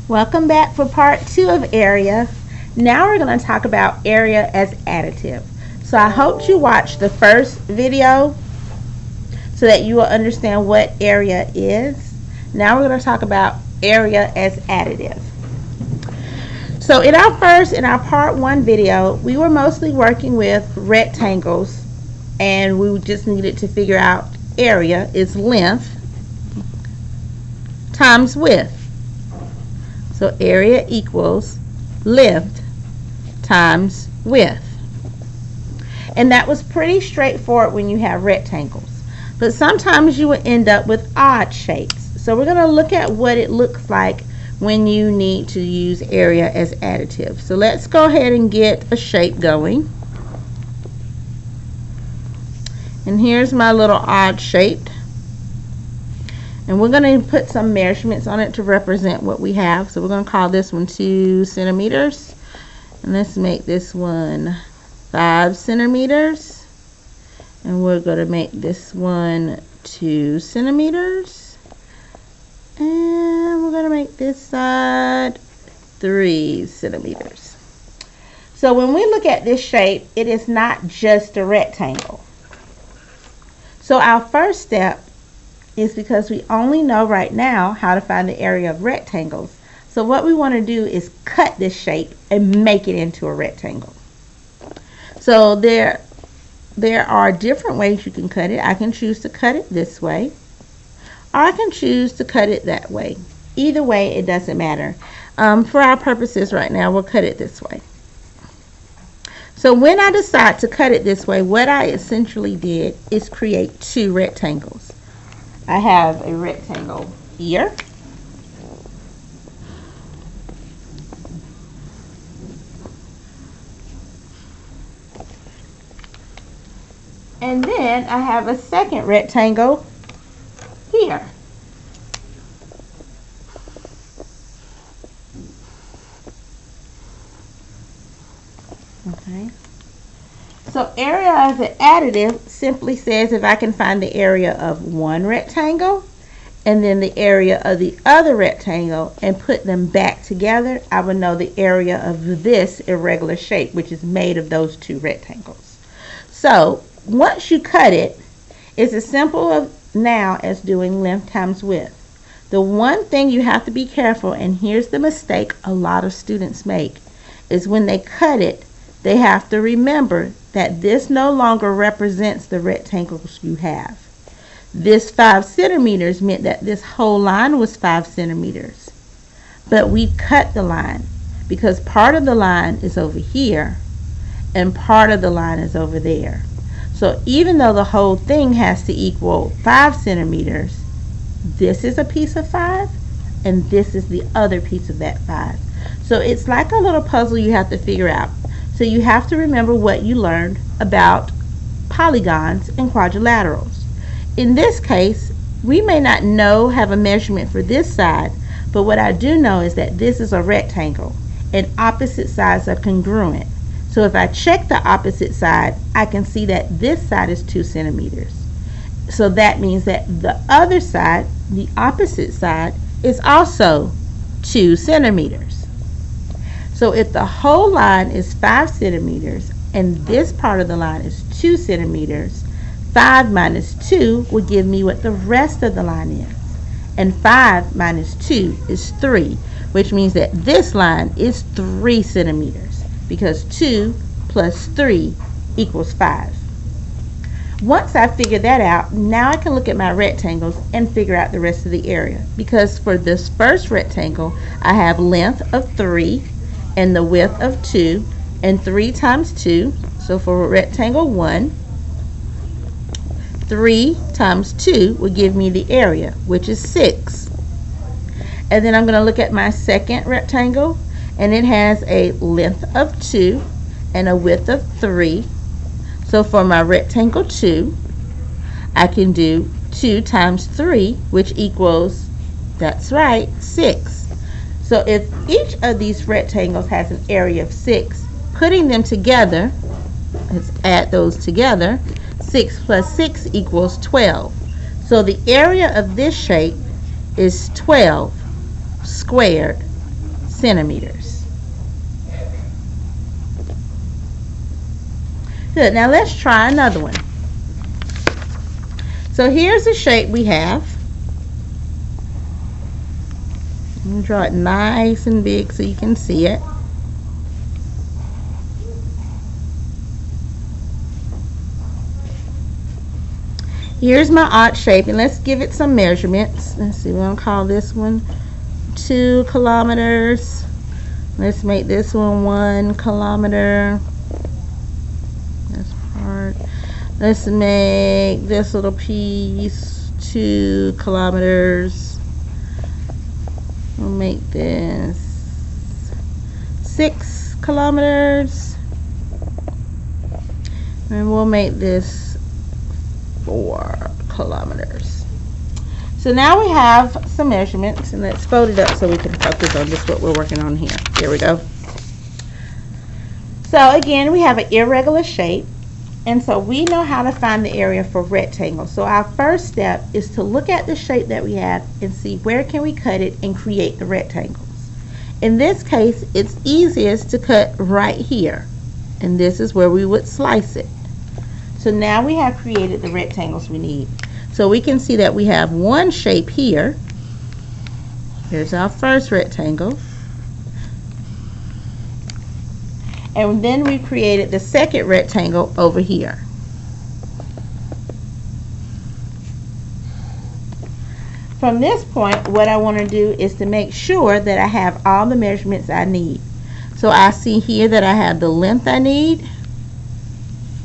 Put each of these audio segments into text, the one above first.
Welcome back for part 2 of area. Now we're going to talk about area as additive. So I hope you watched the first video so that you will understand what area is. Now we're going to talk about area as additive. So in our part 1 video, we were mostly working with rectangles, and we just needed to figure out area is length times width. So area equals length times width. And that was pretty straightforward when you have rectangles. But sometimes you will end up with odd shapes. So we're going to look at what it looks like when you need to use area as additive. So let's go ahead and get a shape going. And here's my little odd shape. And we're going to put some measurements on it to represent what we have. So we're going to call this one 2 centimeters. And let's make this one 5 centimeters. And we're going to make this one 2 centimeters. And we're going to make this side 3 centimeters. So when we look at this shape, it is not just a rectangle. So our first step is, because we only know right now how to find the area of rectangles. So what we want to do is cut this shape and make it into a rectangle. So there are different ways you can cut it. I can choose to cut it this way, or I can choose to cut it that way. Either way, it doesn't matter. For our purposes right now, we'll cut it this way. So when I decide to cut it this way, what I essentially did is create 2 rectangles. I have a rectangle here, and then I have a second rectangle here. Okay. So area as an additive simply says if I can find the area of one rectangle and then the area of the other rectangle and put them back together, I would know the area of this irregular shape, which is made of those 2 rectangles. So once you cut it, it's as simple now as doing length times width. The one thing you have to be careful, and here's the mistake a lot of students make, is when they cut it, they have to remember that this no longer represents the rectangles you have. This 5 centimeters meant that this whole line was 5 centimeters. But we cut the line because part of the line is over here and part of the line is over there. So even though the whole thing has to equal 5 centimeters, this is a piece of 5 and this is the other piece of that 5. So it's like a little puzzle you have to figure out. So you have to remember what you learned about polygons and quadrilaterals. In this case, we may not have a measurement for this side, but what I do know is that this is a rectangle and opposite sides are congruent. So if I check the opposite side, I can see that this side is 2 centimeters. So that means that the other side, the opposite side, is also 2 centimeters. So if the whole line is 5 centimeters and this part of the line is 2 centimeters, 5 minus 2 will give me what the rest of the line is. And 5 minus 2 is 3, which means that this line is 3 centimeters because 2 plus 3 equals 5. Once I figure that out, now I can look at my rectangles and figure out the rest of the area. Because for this first rectangle, I have length of 3 and the width of 2, and 3 times 2. So for rectangle 1, 3 times 2 will give me the area, which is 6. And then I'm going to look at my second rectangle, and it has a length of 2 and a width of 3. So for my rectangle 2, I can do 2 times 3, which equals, that's right, 6. So if each of these rectangles has an area of 6, putting them together, let's add those together, 6 plus 6 equals 12. So the area of this shape is 12 squared centimeters. Good. Now let's try another one. So here's the shape we have. I'm going to draw it nice and big so you can see it. Here's my odd shape, and let's give it some measurements. Let's see, we're going to call this one 2 kilometers. Let's make this one 1 kilometer. This part. Let's make this little piece 2 kilometers. We'll make this 6 kilometers. And we'll make this 4 kilometers. So now we have some measurements, and let's fold it up so we can focus on just what we're working on here. Here we go. So again, we have an irregular shape, and so we know how to find the area for rectangles. So our first step is to look at the shape that we have and see where can we cut it and create the rectangles. In this case, it's easiest to cut right here, and this is where we would slice it. So now we have created the rectangles we need. So we can see that we have one shape here. Here's our first rectangle. And then we created the second rectangle over here. From this point, what I want to do is to make sure that I have all the measurements I need. So I see here that I have the length I need.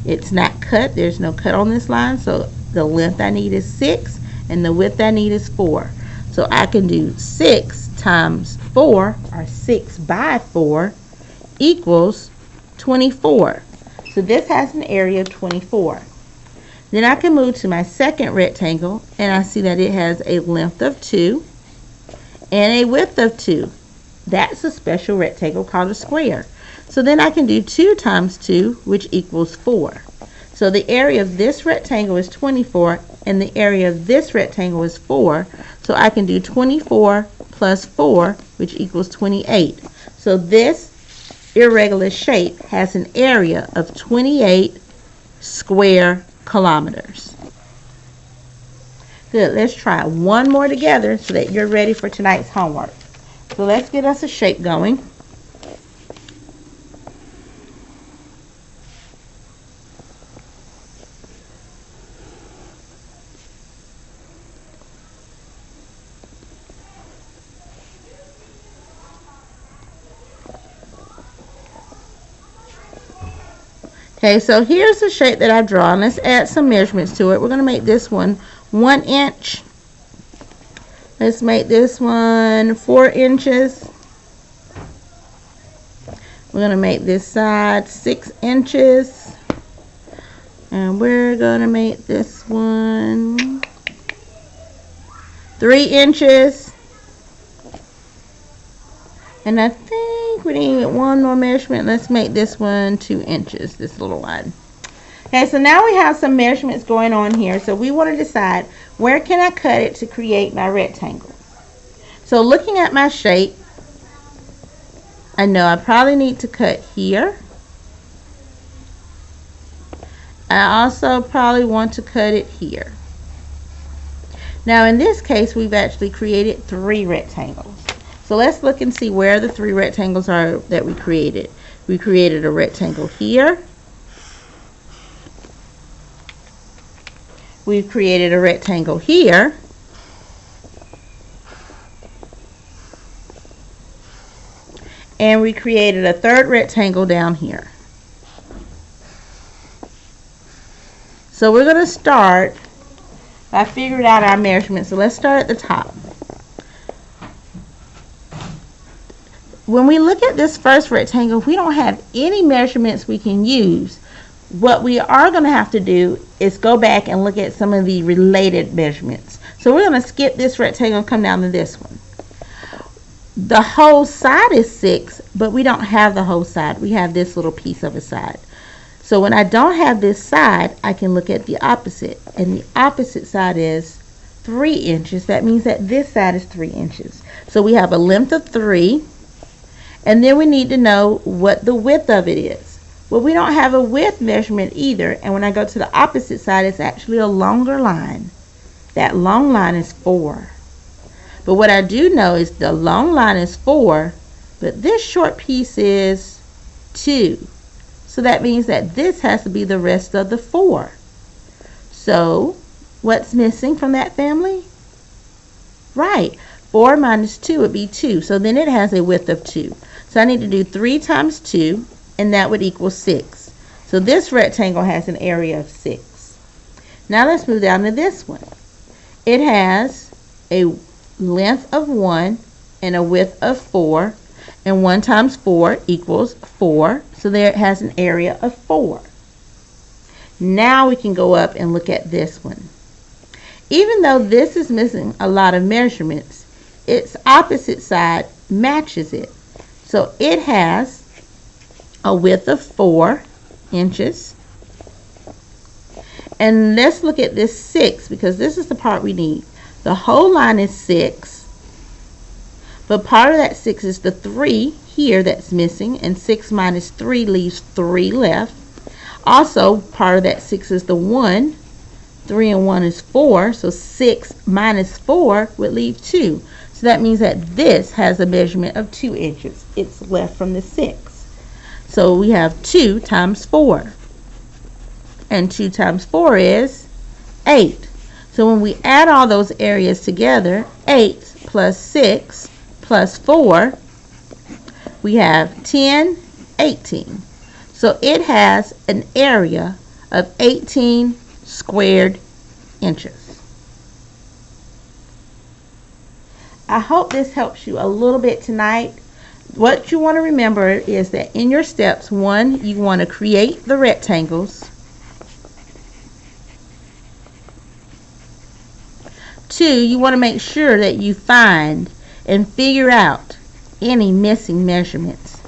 It's not cut. There's no cut on this line. So the length I need is 6 and the width I need is 4. So I can do 6 times 4, or 6 by 4, equals 24. So this has an area of 24. Then I can move to my second rectangle, and I see that it has a length of 2 and a width of 2. That's a special rectangle called a square. So then I can do 2 times 2, which equals 4. So the area of this rectangle is 24, and the area of this rectangle is 4. So I can do 24 plus 4, which equals 28. So this irregular shape has an area of 28 square kilometers. Good. Let's try one more together so that you're ready for tonight's homework. So let's get us a shape going. Okay, so here's the shape that I've drawn. Let's add some measurements to it. We're going to make this one 1 inch. Let's make this one 4 inches. We're going to make this side 6 inches. And we're going to make this one 3 inches. And I think we need one more measurement. Let's make this one 2 inches, this little one. Okay, so now we have some measurements going on here. So we want to decide where can I cut it to create my rectangle. So looking at my shape, I know I probably need to cut here. I also probably want to cut it here. Now in this case, we've actually created 3 rectangles. So let's look and see where the 3 rectangles are that we created. We created a rectangle here. We've created a rectangle here. And we created a 3rd rectangle down here. So we're going to start by figuring out our measurements. So let's start at the top. When we look at this first rectangle, we don't have any measurements we can use. What we are going to have to do is go back and look at some of the related measurements. So we're going to skip this rectangle and come down to this one. The whole side is 6, but we don't have the whole side. We have this little piece of a side. So when I don't have this side, I can look at the opposite. And the opposite side is 3 inches. That means that this side is 3 inches. So we have a length of 3. And then we need to know what the width of it is. Well, we don't have a width measurement either, and when I go to the opposite side, it's actually a longer line. That long line is 4. But what I do know is the long line is 4, but this short piece is 2. So that means that this has to be the rest of the 4. So what's missing from that family? Right, 4 minus 2 would be 2. So then it has a width of 2. So I need to do 3 times 2, and that would equal 6. So this rectangle has an area of 6. Now let's move down to this one. It has a length of 1 and a width of 4, and 1 times 4 equals 4. So there it has an area of 4. Now we can go up and look at this one. Even though this is missing a lot of measurements, its opposite side matches it. So it has a width of 4 inches. And let's look at this 6, because this is the part we need. The whole line is 6, but part of that 6 is the 3 here that's missing, and 6 minus 3 leaves 3 left. Also, part of that 6 is the 1. 3 and 1 is 4, so 6 minus 4 would leave 2. So that means that this has a measurement of 2 inches. It's left from the 6. So we have 2 times 4. And 2 times 4 is 8. So when we add all those areas together, 8 plus 6 plus 4, we have 10, 18. So it has an area of 18 squared inches. I hope this helps you a little bit tonight. What you want to remember is that in your steps, 1, you want to create the rectangles. 2, you want to make sure that you find and figure out any missing measurements.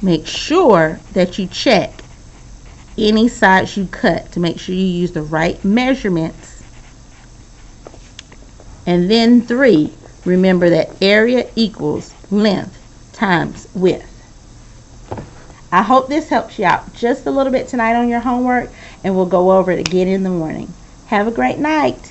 Make sure that you check any sides you cut to make sure you use the right measurements. And then 3, remember that area equals length times width. I hope this helps you out just a little bit tonight on your homework, and we'll go over it again in the morning. Have a great night.